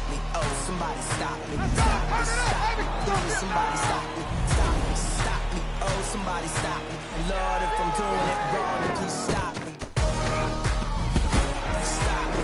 me. Oh, somebody stop me. Stop me, stop me. Please, somebody stop me. Stop me, stop me. Oh, somebody stop me. Lord, if I'm doing it wrong, then please stop me. Stop me. Stop me.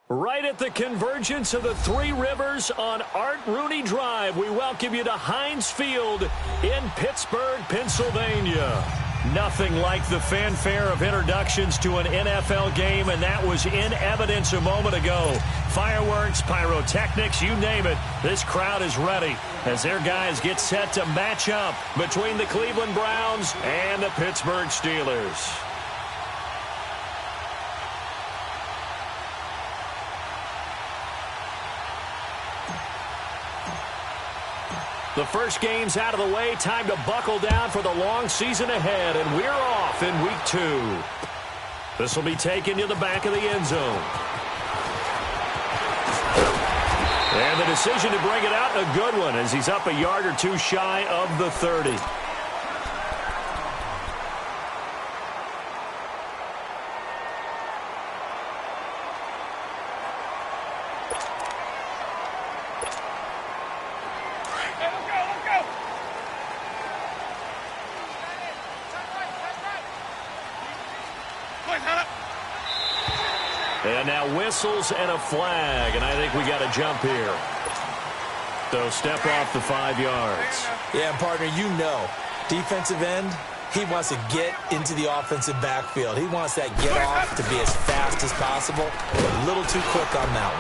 Right at the convergence of the Three Rivers on Art Rooney Drive, we welcome you to Heinz Field in Pittsburgh, Pennsylvania. Nothing like the fanfare of introductions to an NFL game, and that was in evidence a moment ago. Fireworks, pyrotechnics, you name it. This crowd is ready as their guys get set to match up between the Cleveland Browns and the Pittsburgh Steelers. The first game's out of the way. Time to buckle down for the long season ahead, and we're off in week 2. This will be taken to the back of the end zone. And the decision to bring it out, a good one, as he's up a yard or two shy of the 30. And now whistles and a flag, and I think we got a jump here. So step off the 5 yards. Yeah, partner, you know, defensive end, he wants to get into the offensive backfield. He wants that get off to be as fast as possible. A little too quick on that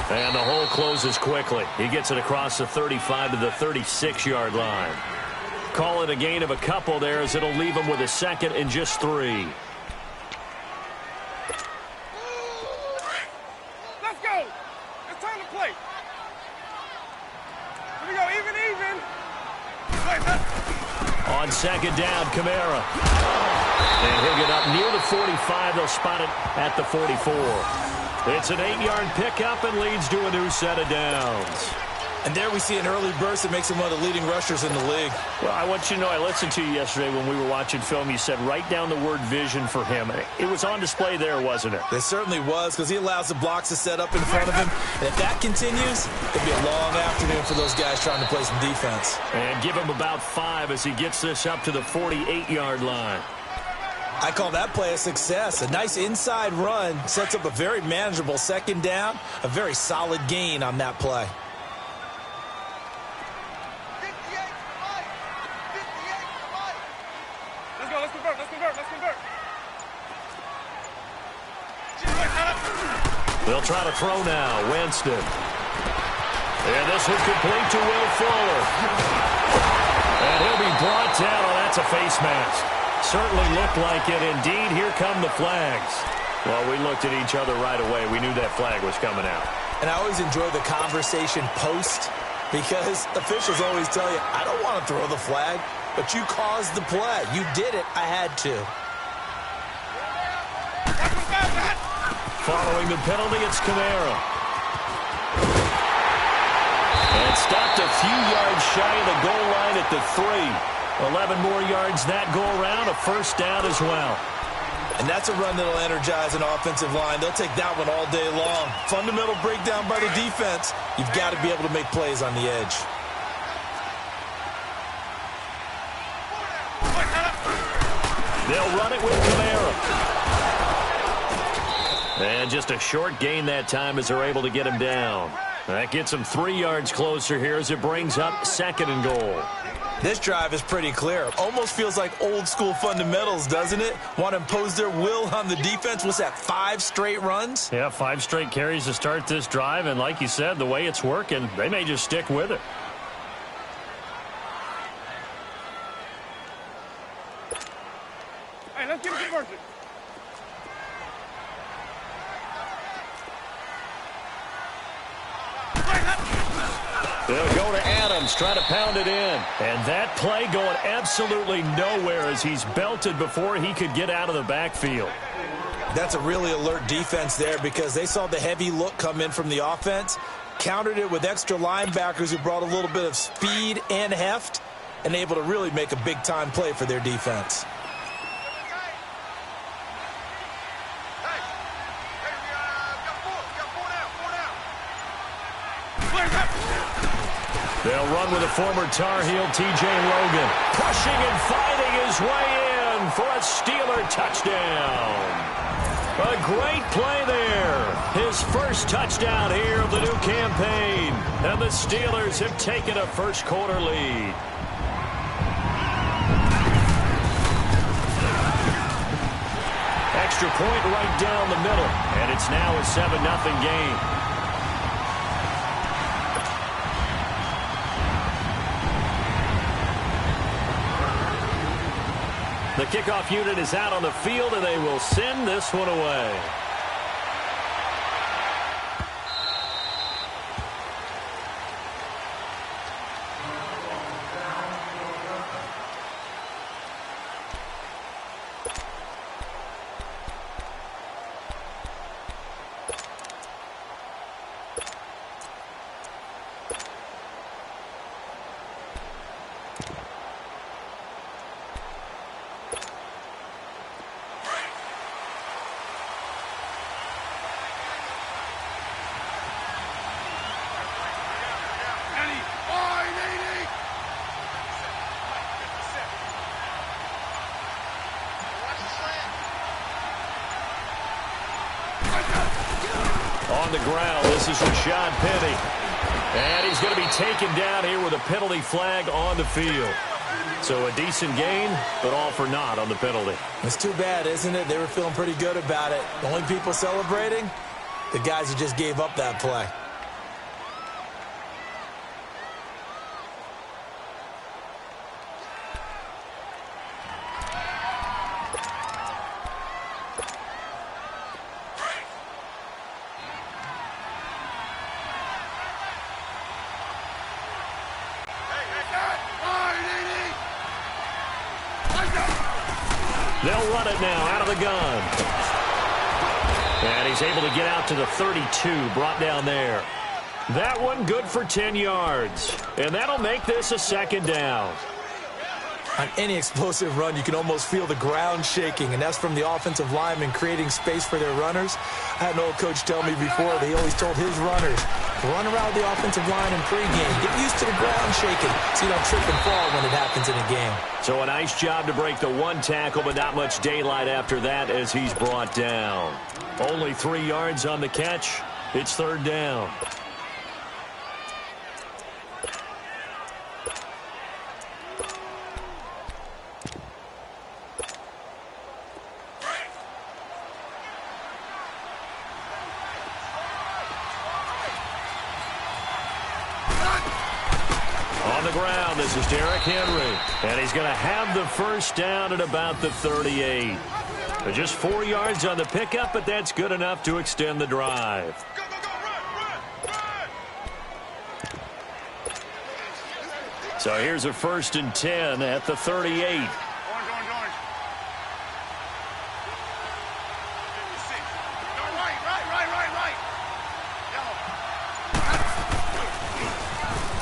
one. And the hole closes quickly. He gets it across the 35 to the 36-yard line. Call it a gain of a couple there, as it'll leave him with a second and just 3. On second down, Kamara. And he'll get up near the 45. They'll spot it at the 44. It's an 8-yard pickup and leads to a new set of downs. And there we see an early burst that makes him one of the leading rushers in the league. Well, I want you to know, I listened to you yesterday when we were watching film. You said write down the word vision for him. It was on display there, wasn't it? It certainly was, because he allows the blocks to set up in front of him. And if that continues, it'll be a long afternoon for those guys trying to play some defense. And give him about 5 as he gets this up to the 48-yard line. I call that play a success. A nice inside run sets up a very manageable second down, a very solid gain on that play. They'll try to throw now. Winston. And this will complete to Will Fuller. And he'll be brought down on that That's a face mask. Certainly looked like it. Indeed, here come the flags. Well, we looked at each other right away. We knew that flag was coming out. And I always enjoy the conversation post because officials always tell you, I don't want to throw the flag, but you caused the play. You did it. I had to. Following the penalty, it's Camara. And stopped a few yards shy of the goal line at the 3. 11 more yards that go around, a first down as well. And that's a run that'll energize an offensive line. They'll take that one all day long. Fundamental breakdown by the defense. You've got to be able to make plays on the edge. They'll run it with Camara. And just a short gain that time as they're able to get him down. That gets him 3 yards closer here as it brings up 2nd and goal. This drive is pretty clear. Almost feels like old-school fundamentals, doesn't it? Want to impose their will on the defense. What's that, 5 straight runs? Yeah, 5 straight carries to start this drive. And like you said, the way it's working, they may just stick with it. Hey, let's get a conversion. They'll go to Adams, try to pound it in. And that play going absolutely nowhere as he's belted before he could get out of the backfield. That's a really alert defense there because they saw the heavy look come in from the offense, countered it with extra linebackers who brought a little bit of speed and heft, and able to really make a big-time play for their defense. They'll run with a former Tar Heel, T.J. Logan. Pushing and fighting his way in for a Steeler touchdown. A great play there. His first touchdown here of the new campaign. And the Steelers have taken a first-quarter lead. Extra point right down the middle. And it's now a 7-0 game. The kickoff unit is out on the field, and they will send this one away. On the ground, this is Rashad Penny. And he's going to be taken down here with a penalty flag on the field. So a decent gain, but all for naught on the penalty. It's too bad, isn't it? They were feeling pretty good about it. The only people celebrating, the guys who just gave up that play. They'll run it now out of the gun. And he's able to get out to the 32, brought down there. That one good for 10 yards. And that'll make this a 2nd down. On any explosive run, you can almost feel the ground shaking, and that's from the offensive linemen creating space for their runners. I had an old coach tell me before, he always told his runners, run around the offensive line in pregame. Get used to the ground shaking so you don't trip and fall when it happens in a game. So a nice job to break the 1 tackle, but not much daylight after that as he's brought down. Only 3 yards on the catch. It's 3rd down. On the ground, this is Derrick Henry. And he's going to have the first down at about the 38. Just 4 yards on the pickup, but that's good enough to extend the drive. So here's a 1st and 10 at the 38.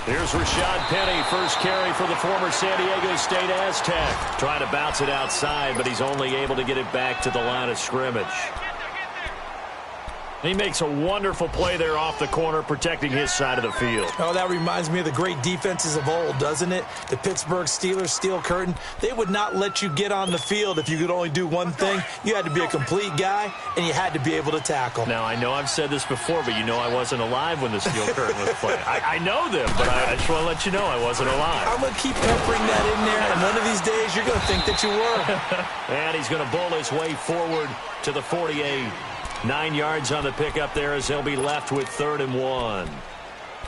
Here's Rashad Penny, first carry for the former San Diego State Aztec. Trying to bounce it outside, but he's only able to get it back to the line of scrimmage. He makes a wonderful play there off the corner, protecting his side of the field. Oh, that reminds me of the great defenses of old, doesn't it? The Pittsburgh Steelers, Steel Curtain, they would not let you get on the field if you could only do one thing. You had to be a complete guy, and you had to be able to tackle. Now, I know I've said this before, but you know I wasn't alive when the Steel Curtain was playing. I know them, but I just want to let you know I wasn't alive. I'm going to keep peppering that in there, and one of these days you're going to think that you were. And he's going to bowl his way forward to the 48. 9 yards on the pickup there as he'll be left with 3rd and 1.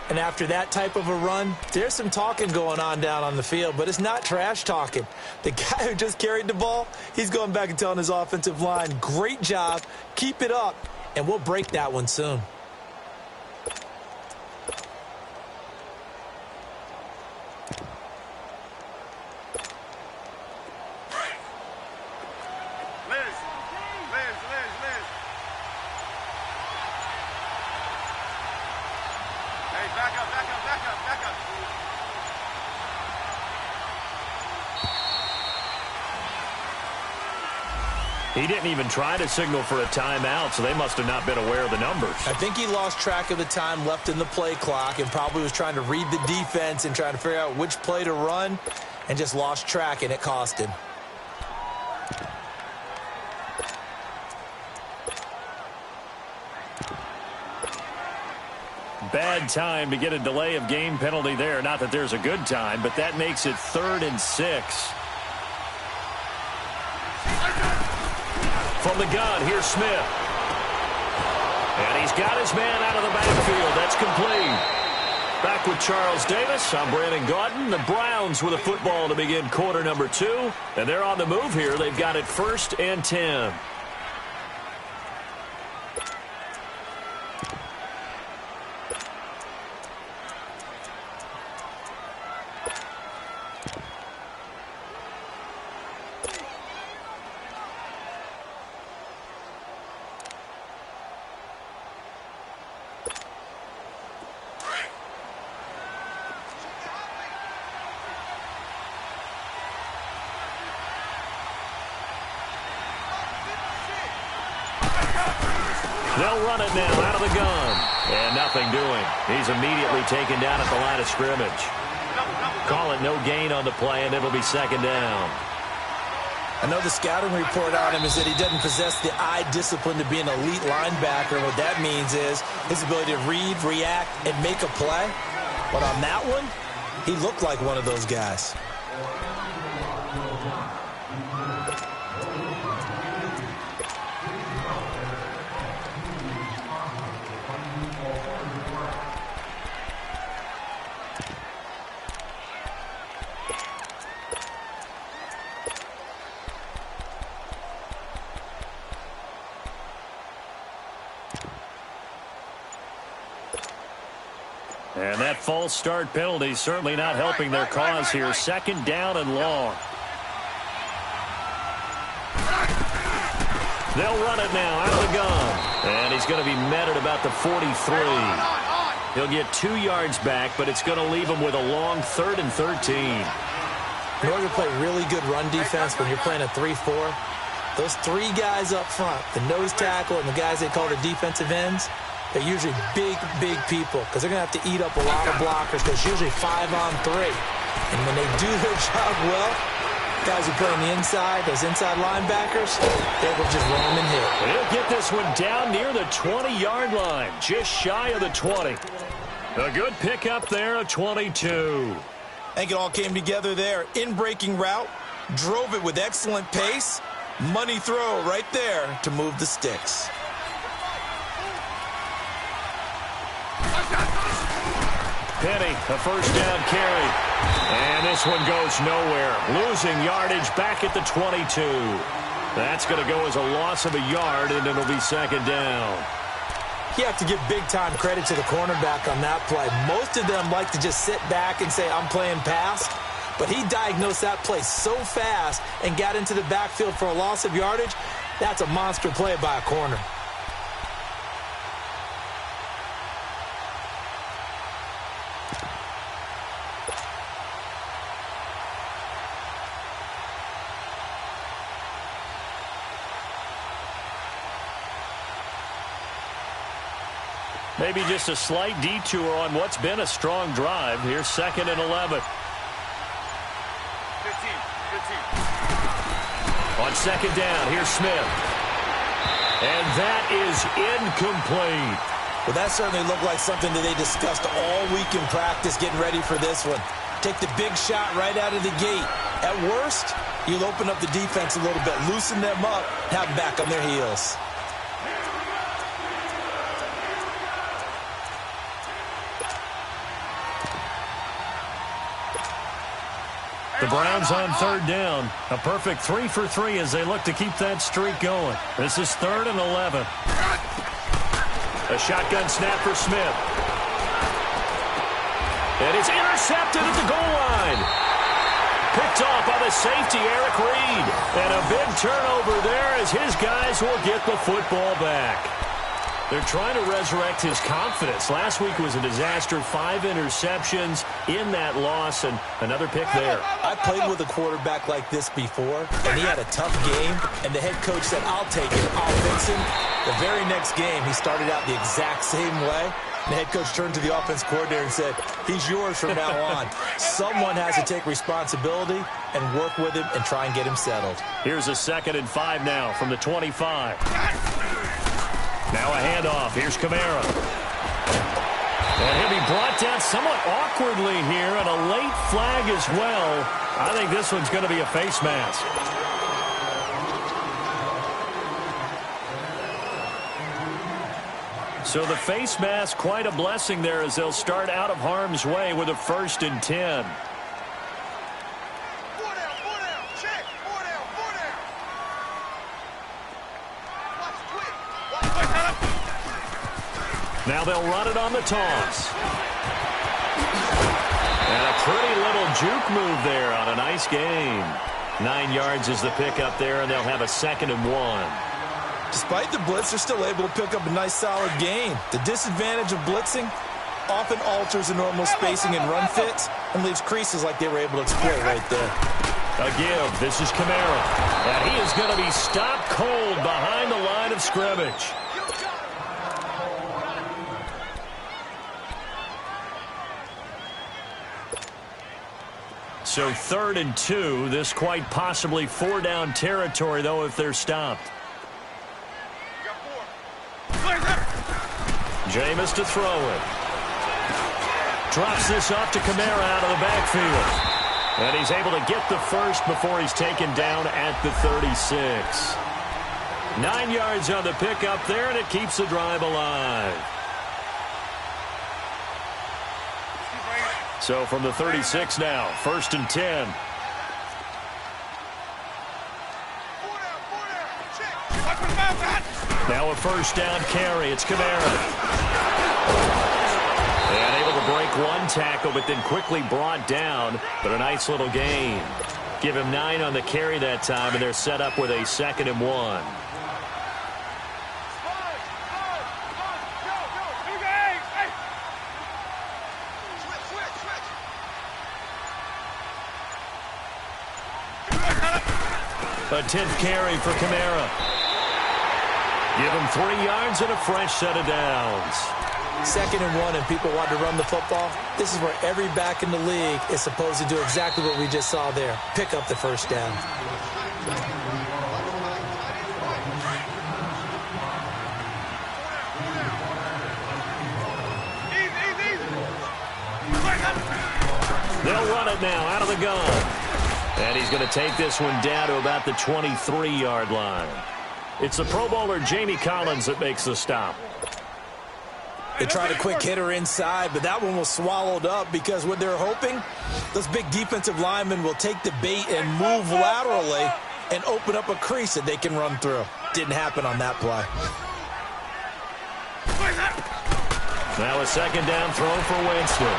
And after that type of a run, there's some talking going on down on the field, but it's not trash talking. The guy who just carried the ball, he's going back and telling his offensive line, great job, keep it up, and we'll break that one soon. He didn't even try to signal for a timeout, so they must have not been aware of the numbers. I think he lost track of the time left in the play clock and probably was trying to read the defense and trying to figure out which play to run and just lost track, and it cost him. Bad time to get a delay of game penalty there. Not that there's a good time, but that makes it 3rd and 6. From the gun, here's Smith. And he's got his man out of the backfield. That's complete. Back with Charles Davis. I'm Brandon Gaudin. The Browns with a football to begin quarter number 2. And they're on the move here. They've got it 1st and 10. They'll run it now out of the gun. And nothing doing. He's immediately taken down at the line of scrimmage. Call it no gain on the play, and it'll be 2nd down. I know the scouting report on him is that he doesn't possess the eye discipline to be an elite linebacker. What that means is his ability to read, react, and make a play. But on that one, he looked like one of those guys. And that false start penalty certainly not helping their cause here. 2nd down and long. They'll run it now out of the gun. And he's going to be met at about the 43. He'll get 2 yards back, but it's going to leave him with a long 3rd and 13. In order to play really good run defense when you're playing a 3-4, those 3 guys up front, the nose tackle and the guys they call the defensive ends, they're usually big, big people because they're going to have to eat up a lot of blockers because it's usually 5-on-3. And when they do their job well, guys who play on the inside, those inside linebackers, they will just roam and hit. He'll get this one down near the 20-yard line, just shy of the 20. A good pickup there, a 22. I think it all came together there. In-breaking route, drove it with excellent pace. Money throw right there to move the sticks. Penny, a first down carry. And this one goes nowhere. Losing yardage back at the 22. That's going to go as a loss of a yard, and it'll be second down. You have to give big-time credit to the cornerback on that play. Most of them like to just sit back and say, I'm playing pass. But he diagnosed that play so fast and got into the backfield for a loss of yardage. That's a monster play by a corner. Maybe just a slight detour on what's been a strong drive. Here's 2nd and 11. 15. On 2nd down, here's Smith. And that is incomplete. Well, that certainly looked like something that they discussed all week in practice getting ready for this one. Take the big shot right out of the gate. At worst, you'll open up the defense a little bit, loosen them up, have them back on their heels. The Browns on 3rd down. A perfect 3 for 3 as they look to keep that streak going. This is 3rd and 11. A shotgun snap for Smith. And it's intercepted at the goal line. Picked off by the safety, Eric Reed. And a big turnover there as his guys will get the football back. They're trying to resurrect his confidence. Last week was a disaster. 5 interceptions in that loss, and another pick there. I played with a quarterback like this before, and he had a tough game, and the head coach said, I'll take it, I'll fix him. The very next game, he started out the exact same way. The head coach turned to the offense coordinator and said, he's yours from now on. Someone has to take responsibility and work with him and try and get him settled. Here's a 2nd and 5 now from the 25. Now a handoff. Here's Kamara. And he'll be brought down somewhat awkwardly here, and a late flag as well. I think this one's going to be a face mask. So the face mask, quite a blessing there as they'll start out of harm's way with a 1st and 10. Now they'll run it on the toss. And a pretty little juke move there on a nice game. 9 yards is the pickup there, and they'll have a 2nd and 1. Despite the blitz, they're still able to pick up a nice, solid gain. The disadvantage of blitzing often alters the normal spacing and run fits and leaves creases like they were able to exploit right there. A give. This is Kamara. And he is going to be stopped cold behind the line of scrimmage. So 3rd and 2. This quite possibly 4-down territory, though, if they're stopped. Jameis to throw it. Drops this off to Kamara out of the backfield. And he's able to get the first before he's taken down at the 36. 9 yards on the pickup there, and it keeps the drive alive. So from the 36 now, 1st and 10. Now a 1st down carry. It's Kamara. And able to break one tackle, but then quickly brought down. But a nice little gain. Give him 9 on the carry that time, and they're set up with a 2nd and 1. A 10th carry for Kamara. Give him 3 yards and a fresh set of downs. 2nd and 1, and people want to run the football. This is where every back in the league is supposed to do exactly what we just saw there. Pick up the 1st down. They'll run it now out of the gun. And he's going to take this one down to about the 23-yard line. It's the Pro Bowler Jamie Collins that makes the stop. They tried a quick hitter inside, but that one was swallowed up because what they're hoping, those big defensive linemen will take the bait and move laterally and open up a crease that they can run through. Didn't happen on that play. Now a second down throw for Winston.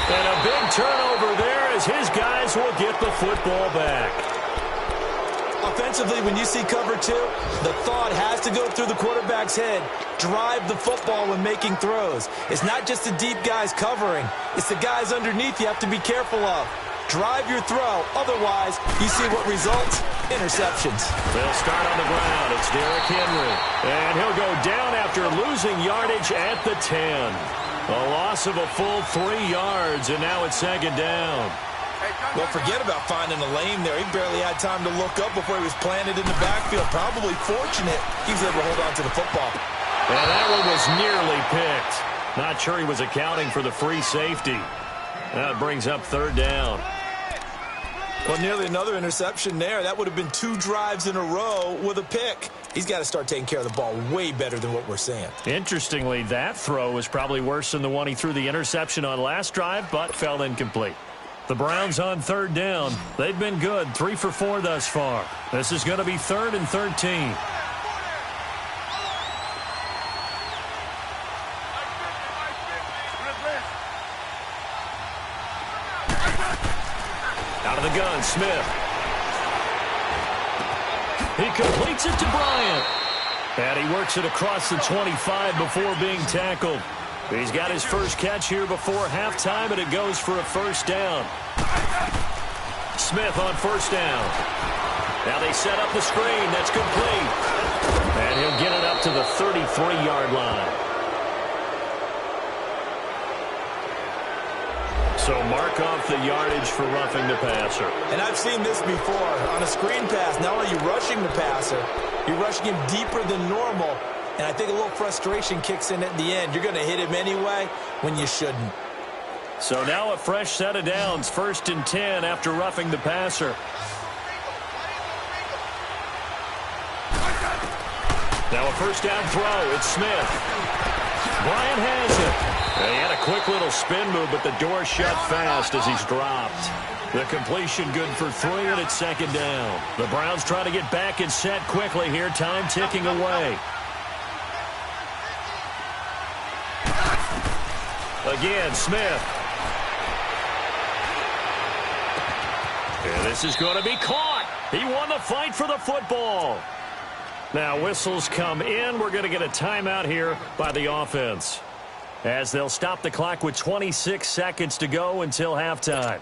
And a big turnover there as his guys will get the football back. Offensively, when you see cover two, the thought has to go through the quarterback's head. Drive the football when making throws. It's not just the deep guys covering. It's the guys underneath you have to be careful of. Drive your throw. Otherwise, you see what results? Interceptions. They'll start on the ground. It's Derrick Henry. And he'll go down after losing yardage at the 10. A loss of a full 3 yards, and now it's second down. Well, forget about finding a lane there. He barely had time to look up before he was planted in the backfield. Probably fortunate he was able to hold on to the football. And that one was nearly picked. Not sure he was accounting for the free safety. That brings up third down. Well, nearly another interception there. That would have been 2 drives in a row with a pick. He's got to start taking care of the ball way better than what we're seeing. Interestingly, that throw was probably worse than the one he threw the interception on last drive, but fell incomplete. The Browns on third down. They've been good, 3 for 4 thus far. This is going to be 3rd and 13. Out of the gun, Smith. He completes it to Bryant. And he works it across the 25 before being tackled. He's got his first catch here before halftime, and it goes for a first down. Smith on first down. Now they set up the screen. That's complete. And he'll get it up to the 33-yard line. So mark off the yardage for roughing the passer. And I've seen this before. On a screen pass, not only are you rushing the passer, you're rushing him deeper than normal. And I think a little frustration kicks in at the end. You're going to hit him anyway when you shouldn't. So now a fresh set of downs, 1st and 10 after roughing the passer. Now a first down throw. It's Smith. Bryant has it. He had a quick little spin move, but the door shut fast as he's dropped. The completion good for 3, and it's second down. The Browns try to get back and set quickly here. Time ticking away. Again, Smith. And this is going to be caught. He won the fight for the football. Now whistles come in. We're going to get a timeout here by the offense, as they'll stop the clock with 26 seconds to go until halftime.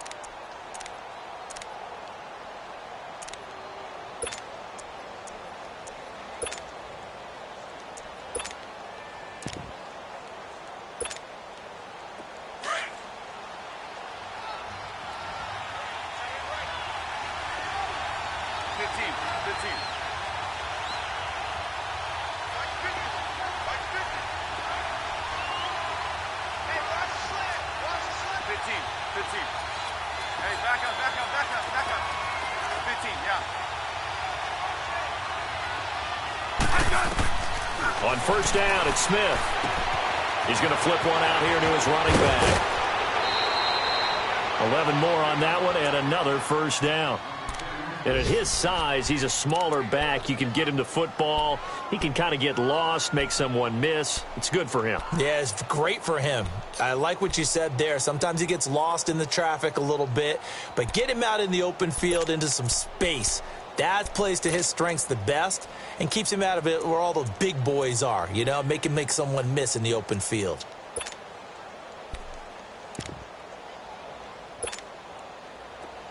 On first down, it's Smith. He's going to flip one out here to his running back. 11 more on that one, and another first down. And at his size, he's a smaller back. You can get him to football. He can kind of get lost, make someone miss. It's good for him. Yeah, it's great for him. I like what you said there. Sometimes he gets lost in the traffic a little bit, but get him out in the open field into some space. That plays to his strengths the best and keeps him out of it where all the big boys are, you know, make him make someone miss in the open field.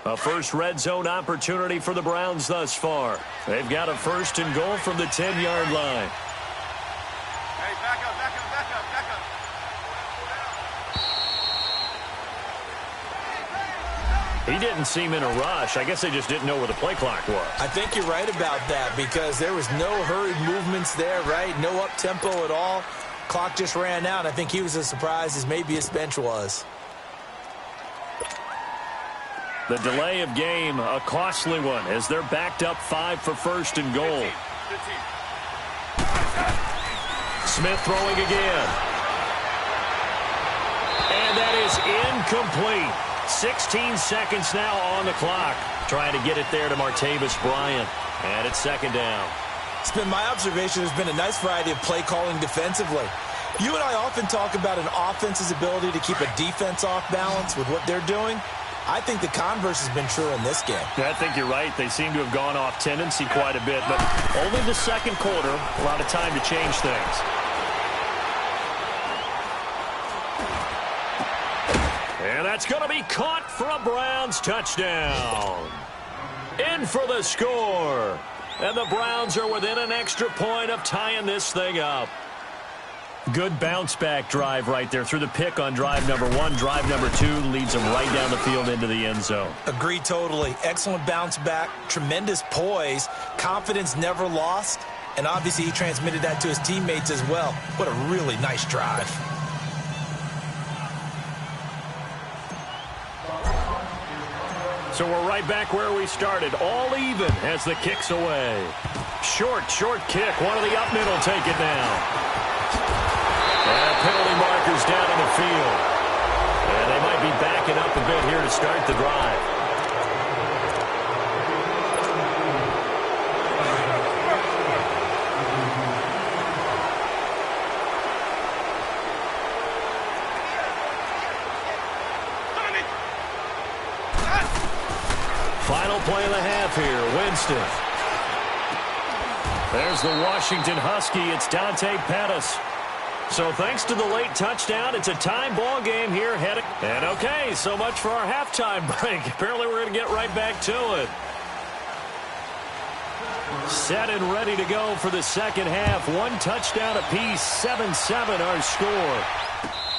A first red zone opportunity for the Browns thus far. They've got a 1st and goal from the 10-yard line. Hey, back up, back up, back up, back up. He didn't seem in a rush. I guess they just didn't know where the play clock was. I think you're right about that because there was no hurried movements there, right? No up-tempo at all. Clock just ran out. I think he was as surprised as maybe his bench was. The delay of game, a costly one, as they're backed up 5 for 1st and goal. Smith throwing again. And that is incomplete. 16 seconds now on the clock. Trying to get it there to Martavis Bryant. And it's second down. It's been my observation there's been a nice variety of play calling defensively. You and I often talk about an offense's ability to keep a defense off balance with what they're doing. I think the converse has been true in this game. I think you're right. They seem to have gone off tendency quite a bit, but only the second quarter. A lot of time to change things. And that's going to be caught for a Browns touchdown. In for the score. And the Browns are within an extra point of tying this thing up. Good bounce-back drive right there through the pick on drive number 1. Drive number 2 leads them right down the field into the end zone. Agree totally. Excellent bounce back, tremendous poise, confidence never lost, and obviously he transmitted that to his teammates as well. What a really nice drive. So we're right back where we started, all even as the kick's away. Short kick. One of the up middle take it down. And penalty markers down in the field. And they might be backing up a bit here to start the drive. Final play of the half here, Winston. There's the Washington Husky. It's Dante Pettis. So thanks to the late touchdown, it's a time ball game here. And okay, so much for our halftime break. Apparently we're going to get right back to it. Set and ready to go for the second half. One touchdown apiece, 7-7 our score.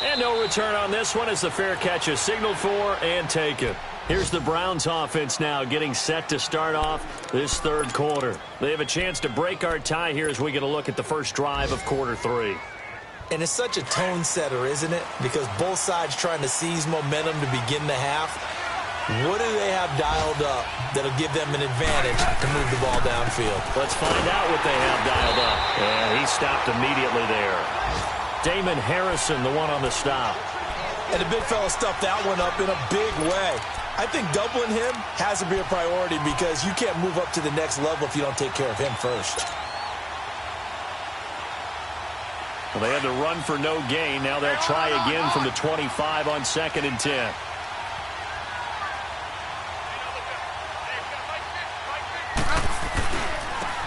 And no return on this one as the fair catch is signaled for and taken. Here's the Browns offense now getting set to start off this third quarter. They have a chance to break our tie here as we get a look at the first drive of quarter 3. And it's such a tone setter, isn't it? Because both sides trying to seize momentum to begin the half. What do they have dialed up that'll give them an advantage to move the ball downfield? Let's find out what they have dialed up. And he stopped immediately there. Damon Harrison, the one on the stop. And the big fella stuffed that one up in a big way. I think doubling him has to be a priority because you can't move up to the next level if you don't take care of him first. Well, they had to run for no gain. Now they'll try again from the 25 on 2nd and 10.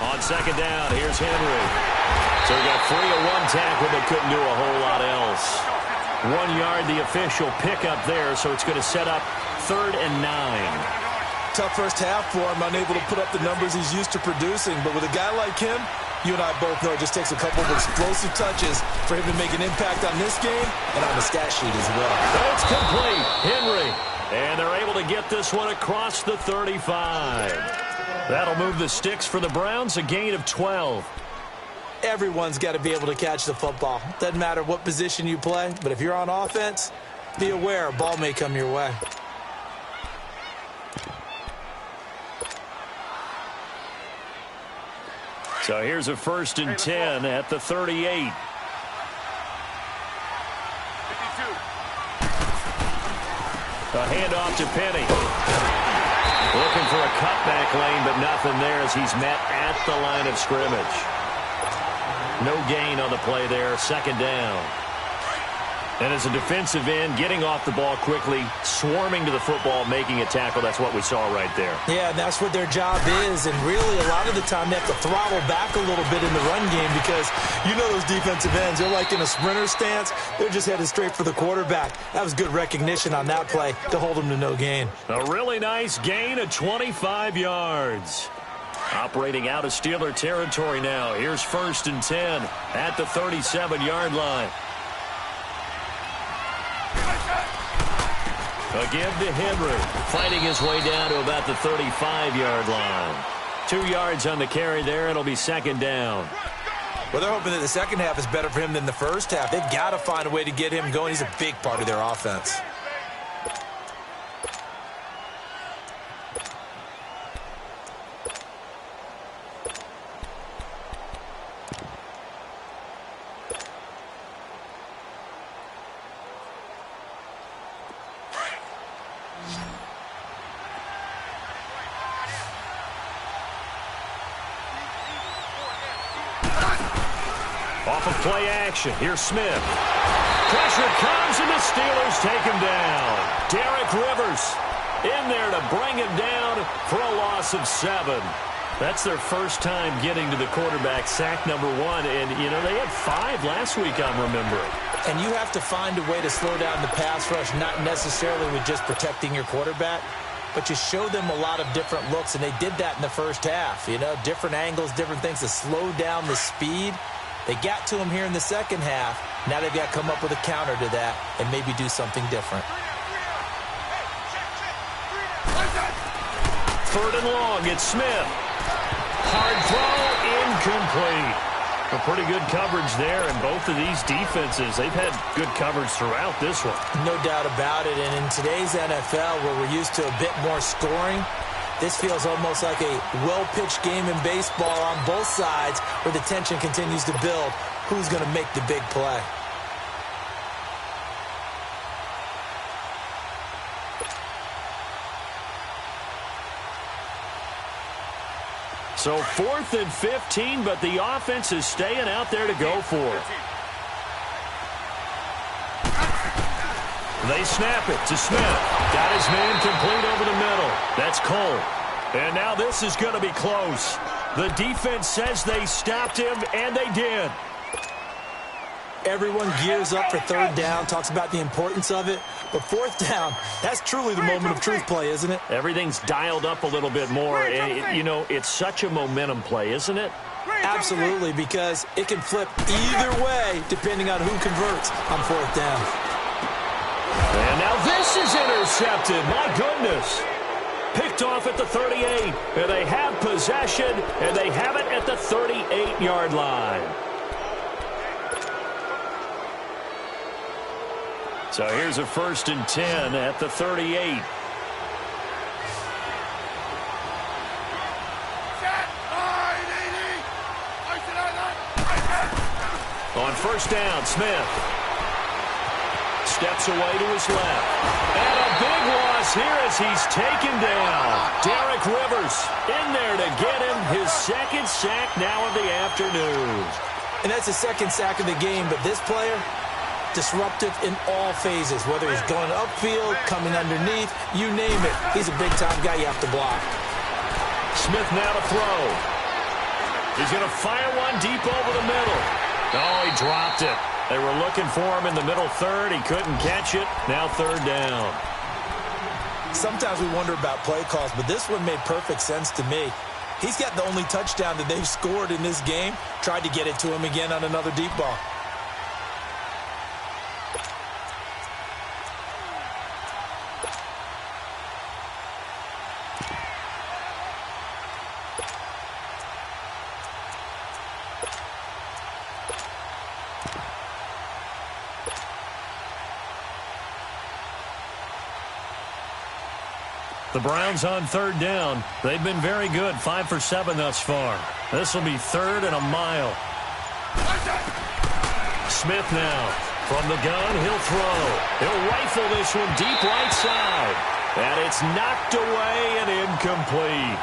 On second down, here's Henry. So we got 3-1 tackle, but couldn't do a whole lot else. 1 yard, the official pickup there, so it's going to set up 3rd and 9. Tough first half for him, unable to put up the numbers he's used to producing. But with a guy like him, you and I both know it just takes a couple of explosive touches for him to make an impact on this game and on the stat sheet as well. It's complete. Henry. And they're able to get this one across the 35. That'll move the sticks for the Browns, a gain of 12. Everyone's got to be able to catch the football. Doesn't matter what position you play, but if you're on offense, be aware a ball may come your way. So here's a 1st and 10 at the 38. 52. A handoff to Penny. Looking for a cutback lane, but nothing there as he's met at the line of scrimmage. No gain on the play there, 2nd down. And as a defensive end, getting off the ball quickly, swarming to the football, making a tackle, that's what we saw right there. Yeah, and that's what their job is. And really, a lot of the time, they have to throttle back a little bit in the run game because you know those defensive ends, they're like in a sprinter stance. They're just headed straight for the quarterback. That was good recognition on that play to hold them to no gain. A really nice gain of 25 yards. Operating out of Steeler territory now. Here's 1st and 10 at the 37-yard line. Again to Henry, fighting his way down to about the 35-yard line. 2 yards on the carry there, it'll be 2nd down. Well, they're hoping that the second half is better for him than the first half. They've got to find a way to get him going. He's a big part of their offense. Off of play action. Here's Smith. Pressure comes, and the Steelers take him down. Derek Rivers in there to bring him down for a loss of 7. That's their first time getting to the quarterback, sack number 1. And, you know, they had 5 last week, I'm remembering. And you have to find a way to slow down the pass rush, not necessarily with just protecting your quarterback, but you show them a lot of different looks, and they did that in the first half. You know, different angles, different things to slow down the speed. They got to him here in the second half. Now they've got to come up with a counter to that and maybe do something different. 3rd and long, it's Smith. Hard throw, incomplete. A pretty good coverage there, and both of these defenses, they've had good coverage throughout this one. No doubt about it, and in today's NFL, where we're used to a bit more scoring, this feels almost like a well-pitched game in baseball on both sides where the tension continues to build. Who's going to make the big play? So 4th and 15, but the offense is staying out there to go for it. They snap it to Smith. Got his man complete over the middle. That's Cole. And now this is going to be close. The defense says they stopped him, and they did. Everyone gears up for 3rd down, talks about the importance of it. But 4th down, that's truly the moment of truth play, isn't it? Everything's dialed up a little bit more. You know, it's such a momentum play, isn't it? Absolutely, because it can flip either way depending on who converts on 4th down. And now this is intercepted. My goodness. Picked off at the 38. And they have possession, and they have it at the 38-yard line. So here's a 1st and 10 at the 38. On 1st down, Smith steps away to his left. And a big loss here as he's taken down. Derek Rivers in there to get him his 2nd sack now of the afternoon. And that's the 2nd sack of the game, but this player, disruptive in all phases, whether he's going upfield, coming underneath, you name it. He's a big-time guy you have to block. Smith now to throw. He's going to fire one deep over the middle. Oh, he dropped it. They were looking for him in the middle 3rd. He couldn't catch it. Now 3rd down. Sometimes we wonder about play calls, but this one made perfect sense to me. He's got the only touchdown that they've scored in this game. Tried to get it to him again on another deep ball. The Browns on 3rd down. They've been very good, 5 for 7 thus far. This will be 3rd and a mile. Smith now from the gun. He'll throw. He'll rifle this one deep right side. And it's knocked away and incomplete.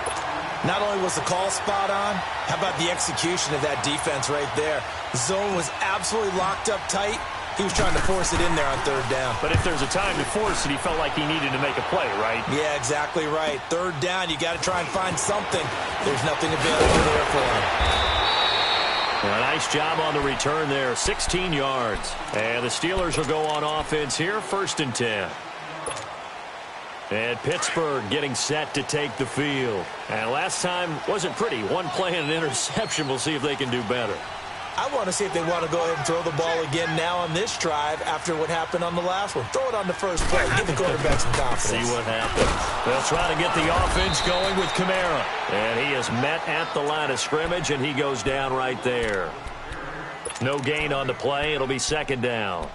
Not only was the call spot on, how about the execution of that defense right there? The zone was absolutely locked up tight. He was trying to force it in there on 3rd down. But if there's a time to force it, he felt like he needed to make a play, right? Yeah, exactly right. 3rd down, you got to try and find something. There's nothing available there for him. A nice job on the return there, 16 yards. And the Steelers will go on offense here, 1st and 10. And Pittsburgh getting set to take the field. And last time wasn't pretty. One play and an interception. We'll see if they can do better. I want to see if they want to go ahead and throw the ball again now on this drive after what happened on the last one. Throw it on the first play. Give the quarterback some confidence. See what happens. They'll try to get the offense going with Kamara. And he is met at the line of scrimmage, and he goes down right there. No gain on the play. It'll be 2nd down.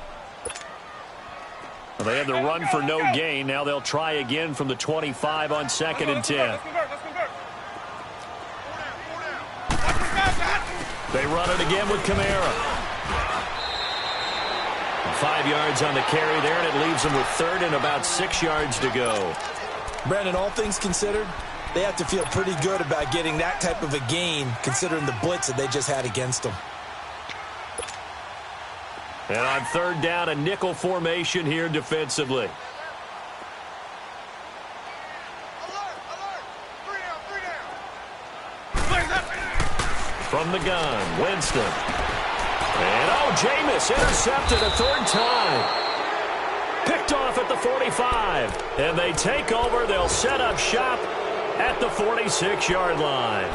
Well, they had the run for no gain. Now they'll try again from the 25 on 2nd and 10. They run it again with Kamara. 5 yards on the carry there, and it leaves them with 3rd and about 6 yards to go. Brandon, all things considered, they have to feel pretty good about getting that type of a gain, considering the blitz that they just had against them. And on third down, a nickel formation here defensively. From the gun, Winston. And, Jameis intercepted a third time. Picked off at the 45. And they take over. They'll set up shop at the 46-yard line.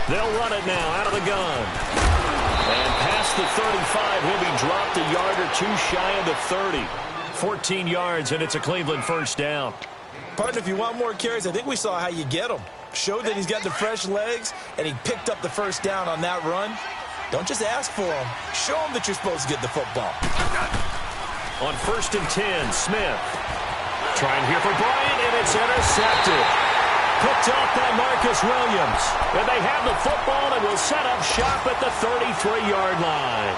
They'll run it now out of the gun. And past the 35, he'll be dropped a yard or two shy of the 30. 14 yards, and it's a Cleveland first down. Partner, if you want more carries, I think we saw how you get them. Showed that he's got the fresh legs, and he picked up the first down on that run. Don't just ask for them. Show them that you're supposed to get the football. On 1st and 10, Smith. Trying here for Bryant, and it's intercepted. Picked off by Marcus Williams. And they have the football and will set up shop at the 33-yard line.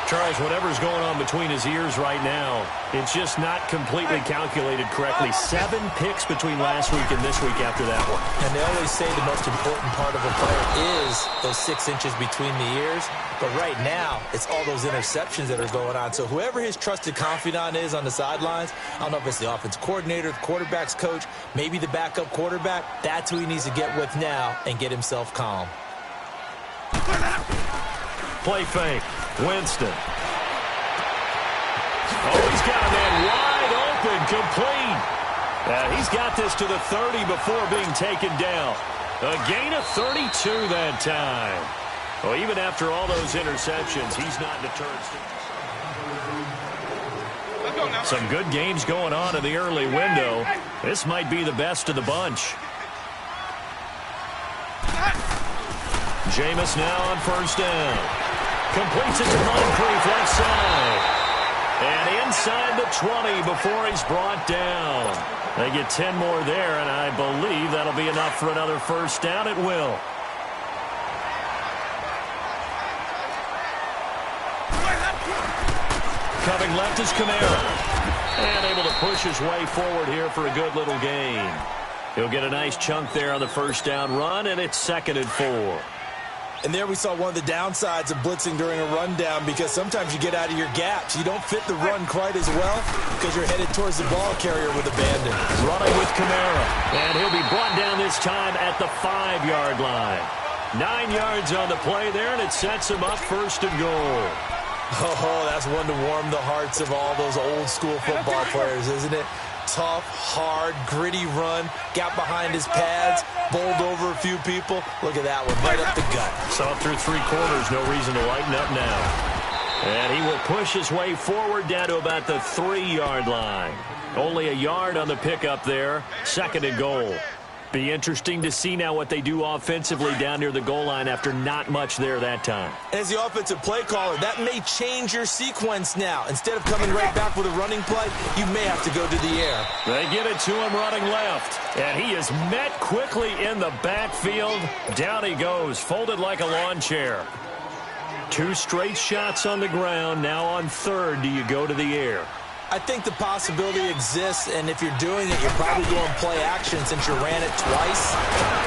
Charles, whatever's going on between his ears right now, it's just not completely calculated correctly. 7 picks between last week and this week after that one. And they always say the most important part of a player is those 6 inches between the ears. But right now, it's all those interceptions that are going on. So whoever his trusted confidant is on the sidelines, I don't know if it's the offense coordinator, the quarterback's coach, maybe the backup quarterback, that's who he needs to get with now and get himself calm. Play fake. Winston. He's got a man wide open, complete. He's got this to the 30 before being taken down. A gain of 32 that time. Well, even after all those interceptions, he's not deterred. Some good games going on in the early window. This might be the best of the bunch. Jameis now on 1st down. Completes it to Moncrief left side. And inside the 20 before he's brought down. They get 10 more there, and I believe that'll be enough for another first down. It will. Coming left is Kamara. And able to push his way forward here for a good little gain. He'll get a nice chunk there on the first down run, and it's 2nd and 4. And there we saw one of the downsides of blitzing during a rundown, because sometimes you get out of your gaps. You don't fit the run quite as well because you're headed towards the ball carrier with abandon. Running with Kamara. And he'll be brought down this time at the 5-yard line. 9 yards on the play there, and it sets him up 1st and goal. Oh, that's one to warm the hearts of all those old-school football players, isn't it? Tough, hard, gritty run, got behind his pads, bowled over a few people. Look at that one, right up the gut. Saw through 3 quarters, no reason to lighten up now. And he will push his way forward down to about the 3-yard line. Only a yard on the pickup there, 2nd and goal. Be interesting to see now what they do offensively down near the goal line after not much there that time. As the offensive play caller, that may change your sequence now. Instead of coming right back with a running play, you may have to go to the air. They get it to him running left. And he is met quickly in the backfield. Down he goes, folded like a lawn chair. 2 straight shots on the ground. Now on 3rd, do you go to the air? I think the possibility exists, and if you're doing it, you're probably going play action since you ran it twice.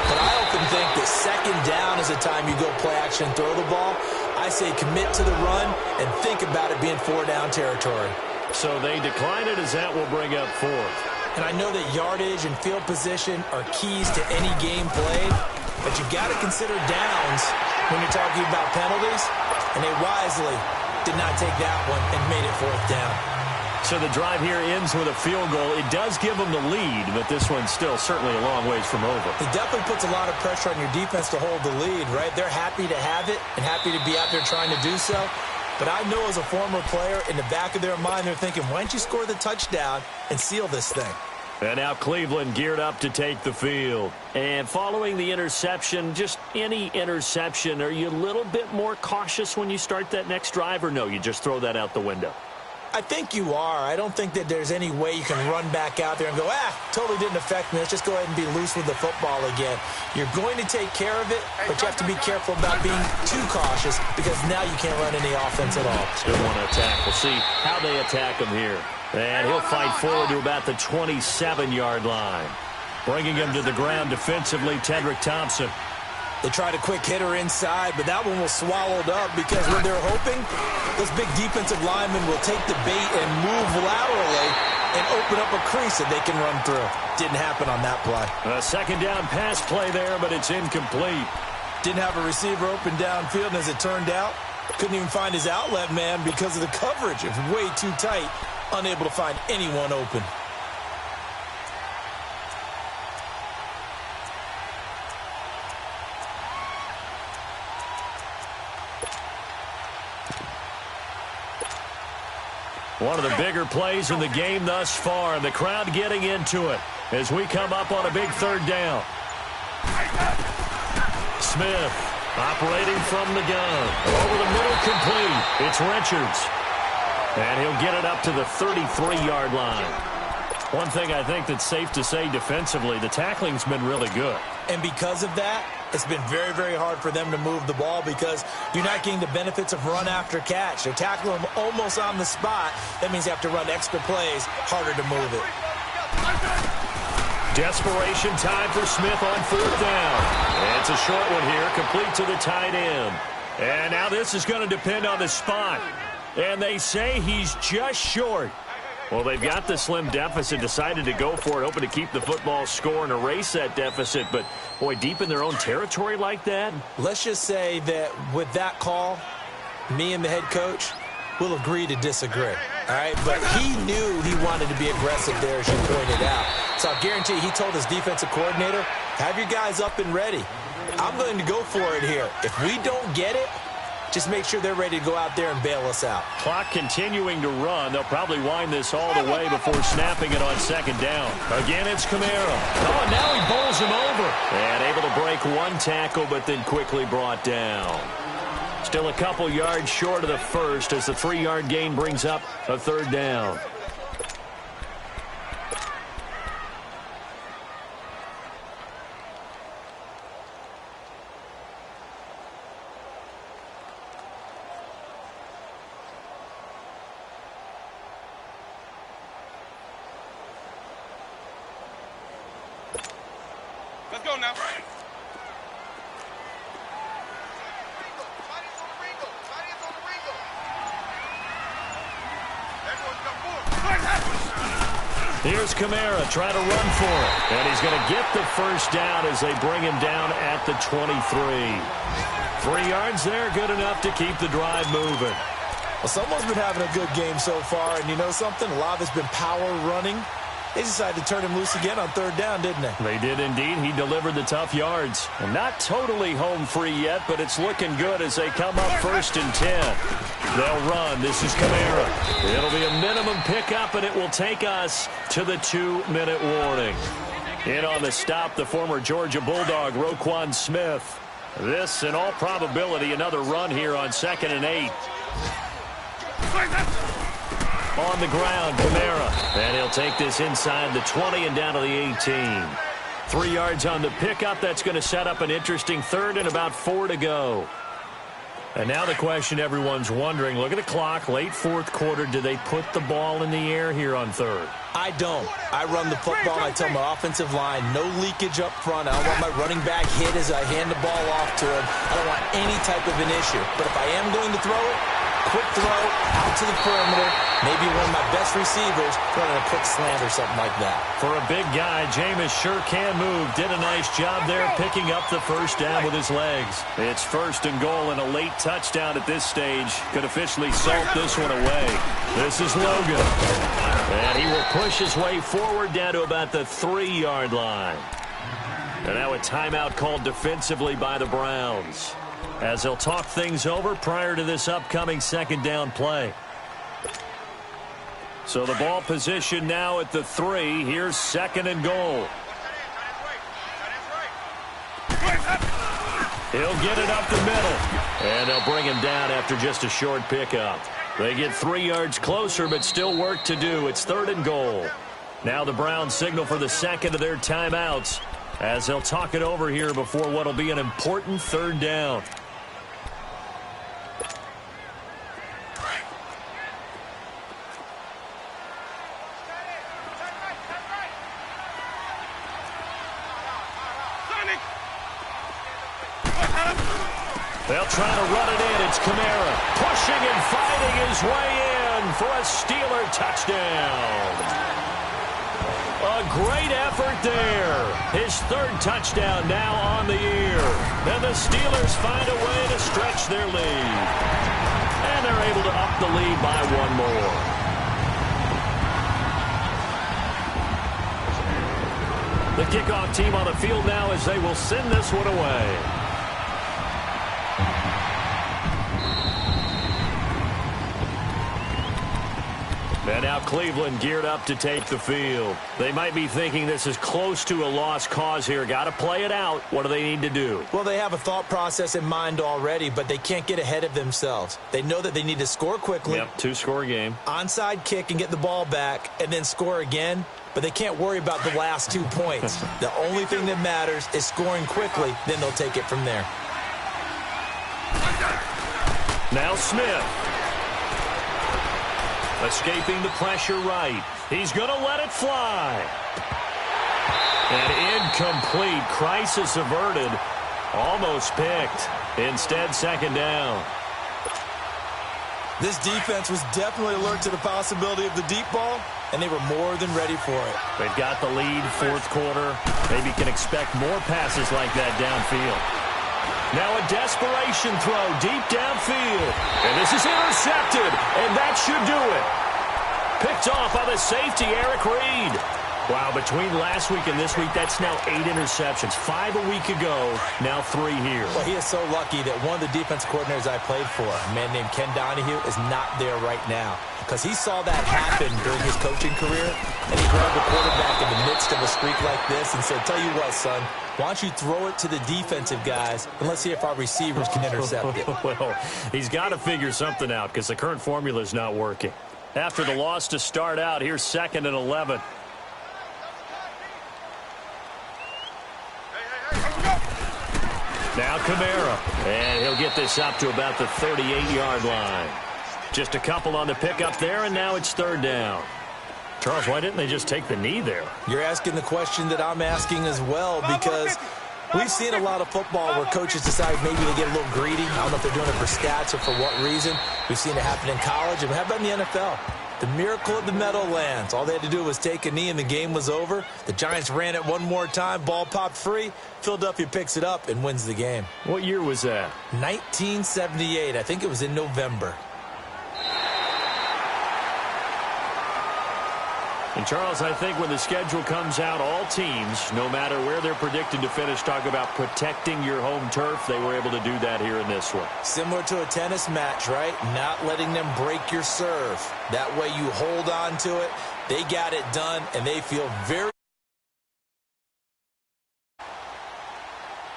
But I often think that 2nd down is the time you go play action and throw the ball. I say commit to the run and think about it being 4-down territory. So they decline it as that will bring up 4th. And I know that yardage and field position are keys to any game played, but you've got to consider downs when you're talking about penalties, and they wisely did not take that one and made it 4th down. So the drive here ends with a field goal. It does give them the lead, but this one's still certainly a long ways from over. It definitely puts a lot of pressure on your defense to hold the lead, right? They're happy to have it and happy to be out there trying to do so. But I know as a former player, in the back of their mind, they're thinking, why don't you score the touchdown and seal this thing? And now Cleveland geared up to take the field. And following the interception, just any interception, are you a little bit more cautious when you start that next drive, or no, you just throw that out the window? I think you are. I don't think that there's any way you can run back out there and go, totally didn't affect me. Let's just go ahead and be loose with the football again. You're going to take care of it, but you have to be careful about being too cautious because now you can't run any offense at all. Still want to attack. We'll see how they attack him here. And he'll fight forward to about the 27-yard line. Bringing him to the ground defensively, Tedrick Thompson. They tried a quick hitter inside, but that one was swallowed up because when they're hoping, those big defensive linemen will take the bait and move laterally and open up a crease that they can run through. Didn't happen on that play. A second down pass play there, but it's incomplete. Didn't have a receiver open downfield, and as it turned out, couldn't even find his outlet man because of the coverage. It was way too tight, unable to find anyone open. One of the bigger plays in the game thus far, and the crowd getting into it as we come up on a big third down. Smith operating from the gun. Over the middle, complete. It's Richards. And he'll get it up to the 33-yard line. One thing I think that's safe to say defensively, the tackling's been really good. And because of that, it's been very, very hard for them to move the ball because you're not getting the benefits of run after catch. They're tackling them almost on the spot. That means you have to run extra plays, harder to move it. Desperation time for Smith on fourth down. It's a short one here, complete to the tight end. And now this is going to depend on the spot. And they say he's just short. Well, they've got the slim deficit, decided to go for it, hoping to keep the football score and erase that deficit. But, boy, deep in their own territory like that? Let's just say that with that call, me and the head coach will agree to disagree. All right? But he knew he wanted to be aggressive there, as you pointed out. So I guarantee you, he told his defensive coordinator, have your guys up and ready. I'm going to go for it here. If we don't get it, just make sure they're ready to go out there and bail us out. Clock continuing to run. They'll probably wind this all the way before snapping it on second down. Again, it's Kamara. Oh, and now he bowls him over. And able to break one tackle, but then quickly brought down. Still a couple yards short of the first as the 3-yard gain brings up a third down. Let's go now. Here's Kamara trying to run for it. And he's going to get the first down as they bring him down at the 23. 3 yards there, good enough to keep the drive moving. Well, someone's been having a good game so far, and you know something? A lot of it's been power running. They decided to turn him loose again on third down, didn't they? They did indeed. He delivered the tough yards. And not totally home free yet, but it's looking good as they come up 1st and 10. They'll run. This is Kamara. It'll be a minimum pickup, and it will take us to the 2-minute warning. In on the stop, the former Georgia Bulldog, Roquan Smith. This, in all probability, another run here on 2nd and 8. On the ground, Kamara. And he'll take this inside the 20 and down to the 18. 3 yards on the pickup. That's going to set up an interesting third and about 4 to go. And now the question everyone's wondering, look at the clock, late 4th quarter. Do they put the ball in the air here on third? I don't. I run the football, and I tell my offensive line, no leakage up front. I don't want my running back hit as I hand the ball off to him. I don't want any type of an issue. But if I am going to throw it, quick throw out to the perimeter, maybe one of my best receivers running a quick slant or something like that. For a big guy, Jameis sure can move. Did a nice job there picking up the first down with his legs. It's 1st and goal and a late touchdown at this stage. Could officially salt this one away. This is Logan. And he will push his way forward down to about the 3-yard line. And now a timeout called defensively by the Browns, as they'll talk things over prior to this upcoming 2nd down play. So the ball position now at the 3. Here's 2nd and goal. He'll get it up the middle. And they'll bring him down after just a short pickup. They get 3 yards closer, but still work to do. It's 3rd and goal. Now the Browns signal for the second of their timeouts as they'll talk it over here before what will be an important 3rd down. They'll try to run it in. It's Kamara pushing and fighting his way in for a Steeler touchdown. A great effort there. His 3rd touchdown now on the year. And the Steelers find a way to stretch their lead. And they're able to up the lead by 1 more. The kickoff team on the field now as they will send this one away. And now Cleveland geared up to take the field. They might be thinking this is close to a lost cause here. Got to play it out. What do they need to do? Well, they have a thought process in mind already, but they can't get ahead of themselves. They know that they need to score quickly. Yep, 2-score game. Onside kick and get the ball back and then score again. But they can't worry about the last 2 points. The only thing that matters is scoring quickly. Then they'll take it from there. Now Smith. Escaping the pressure right. He's going to let it fly. And incomplete. Crisis averted. Almost picked. Instead, 2nd down. This defense was definitely alert to the possibility of the deep ball, and they were more than ready for it. They've got the lead, 4th quarter. Maybe can expect more passes like that downfield. Now a desperation throw deep downfield. And this is intercepted, and that should do it. Picked off by the safety, Eric Reed. Wow, between last week and this week, that's now 8 interceptions. 5 a week ago, now 3 here. Well, he is so lucky that one of the defense coordinators I played for, a man named Ken Donahue, is not there right now. Because he saw that happen during his coaching career, and he grabbed the quarterback in the midst of a streak like this and said, tell you what, son, why don't you throw it to the defensive guys, and let's see if our receivers can intercept it. Well, he's got to figure something out because the current formula is not working. After the loss to start out, here's 2nd and 11. Now Kamara, and he'll get this up to about the 38-yard line. Just a couple on the pickup there, and now it's 3rd down. Charles, why didn't they just take the knee there? You're asking the question that I'm asking as well, because we've seen a lot of football where coaches decide maybe they get a little greedy. I don't know if they're doing it for stats or for what reason. We've seen it happen in college, and how about in the NFL? The miracle of the Meadowlands. All they had to do was take a knee and the game was over. The Giants ran it one more time. Ball popped free. Philadelphia picks it up and wins the game. What year was that? 1978. I think it was in November. And, Charles, I think when the schedule comes out, all teams, no matter where they're predicted to finish, talk about protecting your home turf. They were able to do that here in this one. Similar to a tennis match, right? Not letting them break your serve. That way you hold on to it. They got it done, and they feel very...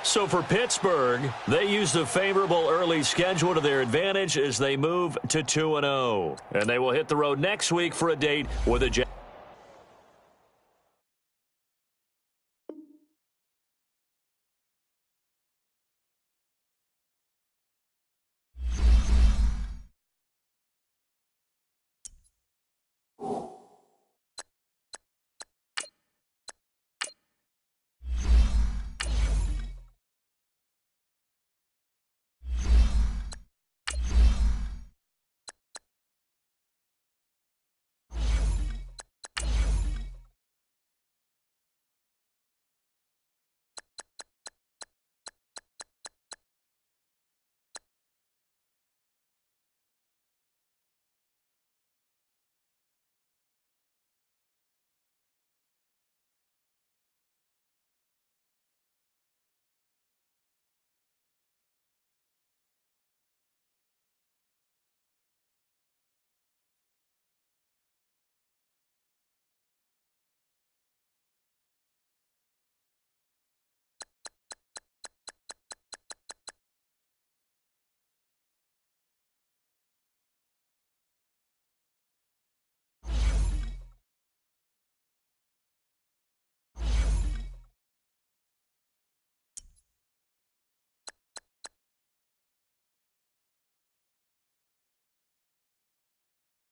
So for Pittsburgh, they use the favorable early schedule to their advantage as they move to 2-0. And they will hit the road next week for a date with the Jets.